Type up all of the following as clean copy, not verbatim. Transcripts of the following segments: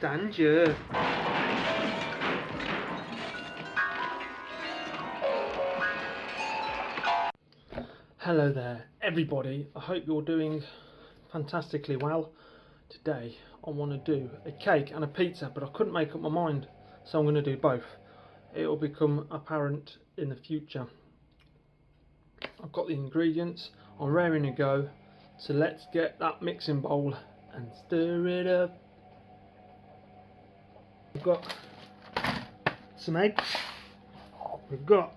Dan-Ger. Hello there everybody, I hope you're doing fantastically well. Today I want to do a cake and a pizza, but I couldn't make up my mind, so I'm going to do both. It will become apparent in the future. I've got the ingredients, I'm raring to go, so let's get that mixing bowl and stir it up. We've got some eggs, we've got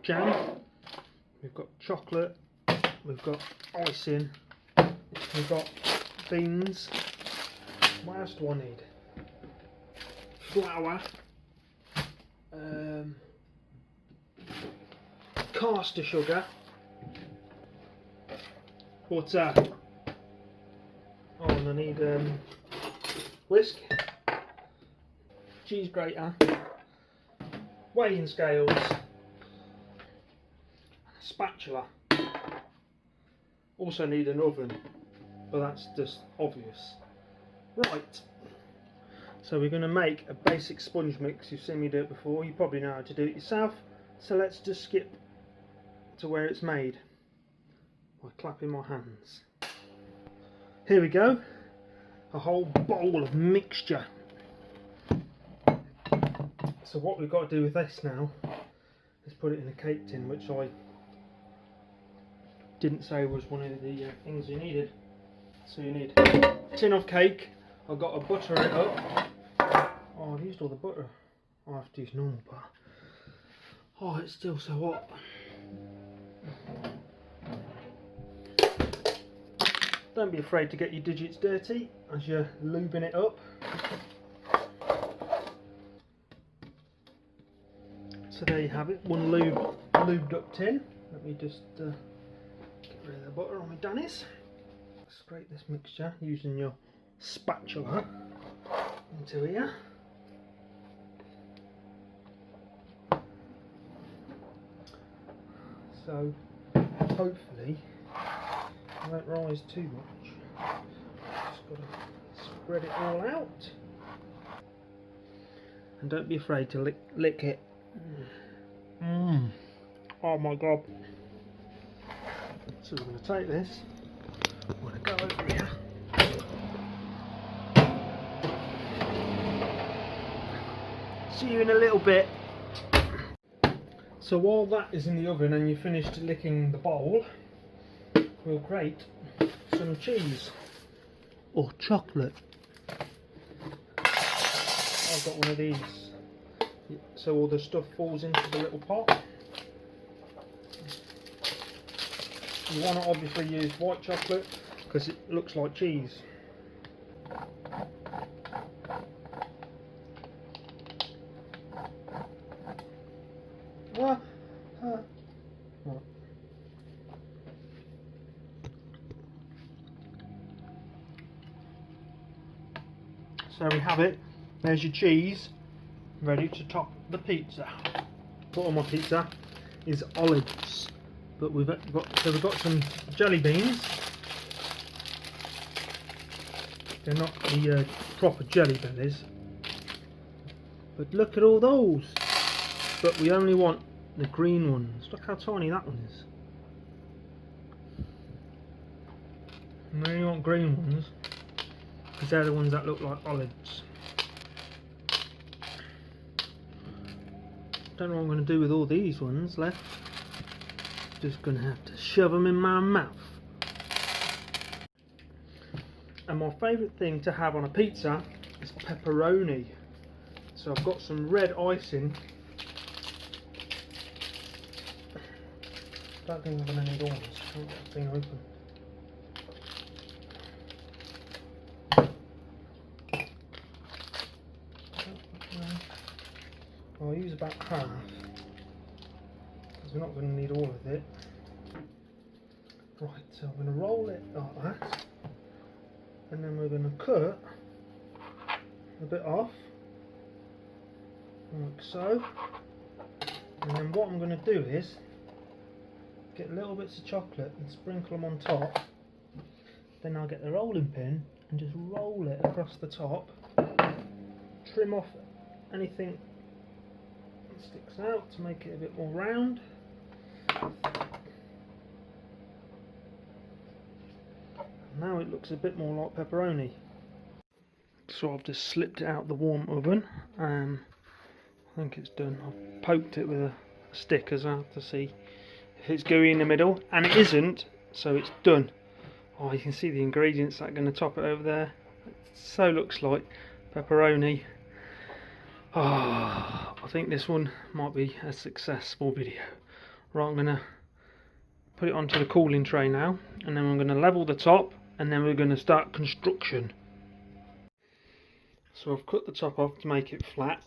jam, we've got chocolate, we've got icing, we've got beans. What else do I need? Flour, caster sugar, butter. Oh, and I need whisk, cheese grater, weighing scales, spatula. Also need an oven, but that's just obvious. Right, so we're going to make a basic sponge mix. You've seen me do it before, you probably know how to do it yourself, so let's just skip to where it's made by clapping my hands. Here we go, a whole bowl of mixture. So what we've got to do with this now is put it in a cake tin, which I didn't say was one of the things you needed. So you need a tin of cake. I've got to butter it up. Oh, I've used all the butter. I have to use normal butter. Oh, it's still so hot. Don't be afraid to get your digits dirty as you're lubing it up. So there you have it, one lubed up tin. Let me just get rid of the butter on my Danny's. Scrape this mixture using your spatula into here. So hopefully it won't rise too much. Just got to spread it all out. And don't be afraid to lick it. Oh my god. So we're going to take this, I'm going to go over here. See you in a little bit. So while that is in the oven and you've finished licking the bowl, we'll grate some cheese or chocolate. I've got one of these, so all the stuff falls into the little pot. You want to obviously use white chocolate because it looks like cheese. So we have it. There's your cheese, ready to top the pizza. Put on my pizza is olives, but we've got some jelly beans. They're not the proper jelly bellies, but look at all those. But we only want the green ones. Look how tiny that one is. And we only want green ones because they're the ones that look like olives. Don't know what I'm going to do with all these ones left. Just going to have to shove them in my mouth. And my favourite thing to have on a pizza is pepperoni. So I've got some red icing. Don't think I'm going to need all this. Can't get the thing open. I'll use about half because we're not going to need all of it. Right, so I'm going to roll it like that, and then we're going to cut a bit off like so, and then what I'm going to do is get little bits of chocolate and sprinkle them on top. Then I'll get the rolling pin and just roll it across the top. Trim off anything that sticks out to make it a bit more round. Now it looks a bit more like pepperoni. So I've just slipped it out the warm oven. I think it's done. I've poked it with a stick as well to see if it's gooey in the middle, and it isn't, so it's done. Oh, you can see the ingredients that are going to top it over there. It so looks like pepperoni. Oh, I think this one might be a successful video. Right, I'm going to put it onto the cooling tray now, and then we're going to level the top, and then we're going to start construction. So I've cut the top off to make it flat.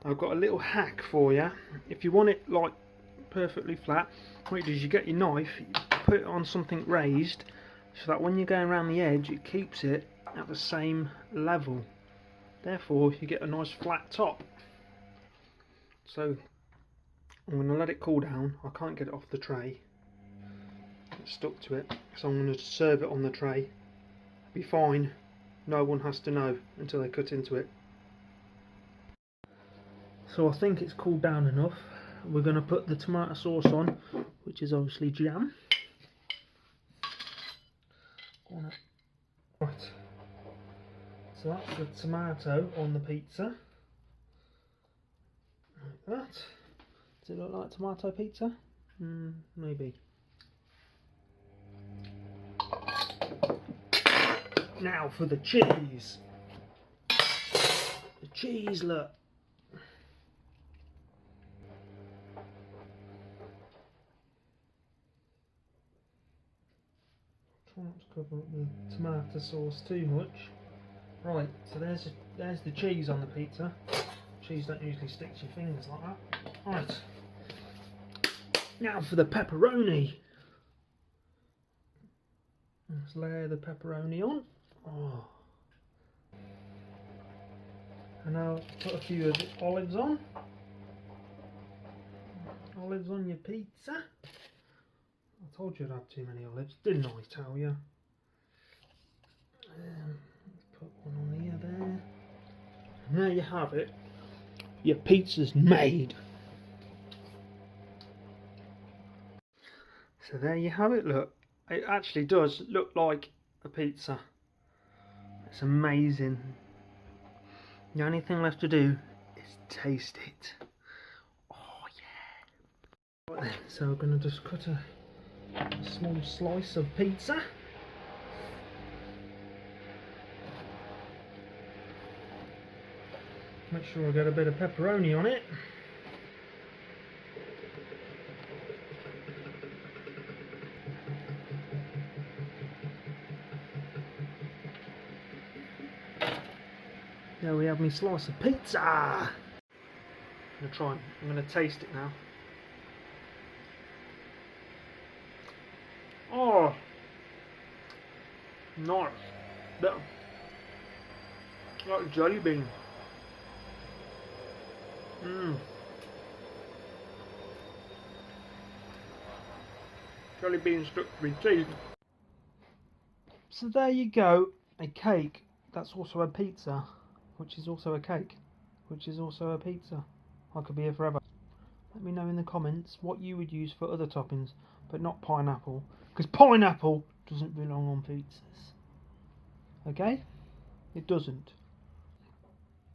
I've got a little hack for you. If you want it like perfectly flat, what you do is you get your knife, you put it on something raised, so that when you're going around the edge it keeps it at the same level. Therefore you get a nice flat top. So I'm going to let it cool down. I can't get it off the tray. It's stuck to it, so I'm going to serve it on the tray. Be fine. No one has to know until they cut into it. So I think it's cooled down enough. We're going to put the tomato sauce on, which is obviously jam. Right. So that's the tomato on the pizza. Like that. Does it look like tomato pizza? Maybe. Now for the cheese. The cheese, look. Try not to cover up the tomato sauce too much. Right, so there's the cheese on the pizza. Cheese don't usually stick to your fingers like that. Right. Now for the pepperoni. Let's layer the pepperoni on. Oh. And now put a few of the olives on. Olives on your pizza. I told you I'd have too many olives, didn't I tell you? Let's put one on here there. And there you have it. Your pizza's made. So there you have it, look. It actually does look like a pizza. It's amazing. The only thing left to do is taste it. Oh yeah. Right then, so we're going to just cut a small slice of pizza. Make sure I get a bit of pepperoni on it. There we have my slice of pizza. I'm going to taste it now. Oh, nice. Like a jelly bean. Jelly bean stuck to my teeth. So there you go, a cake that's also a pizza, which is also a cake, which is also a pizza. I could be here forever. Let me know in the comments what you would use for other toppings, but not pineapple, because pineapple doesn't belong on pizzas. Okay? It doesn't.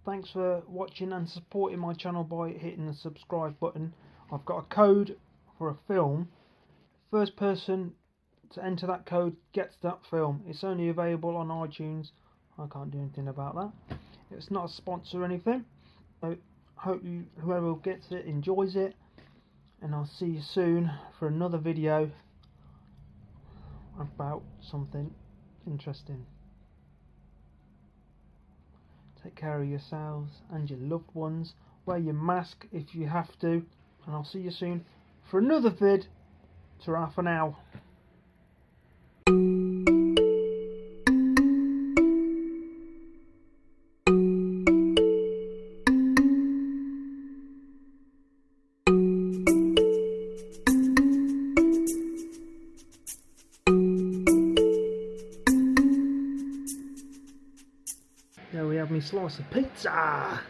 Thanks for watching and supporting my channel by hitting the subscribe button. I've got a code for a film. First person to enter that code gets that film. It's only available on iTunes. I can't do anything about that. It's not a sponsor or anything. I hope whoever gets it enjoys it, and I'll see you soon for another video about something interesting. Take care of yourselves and your loved ones. Wear your mask if you have to, and I'll see you soon for another vid. Ta-ra for now. There we have me slice of pizza.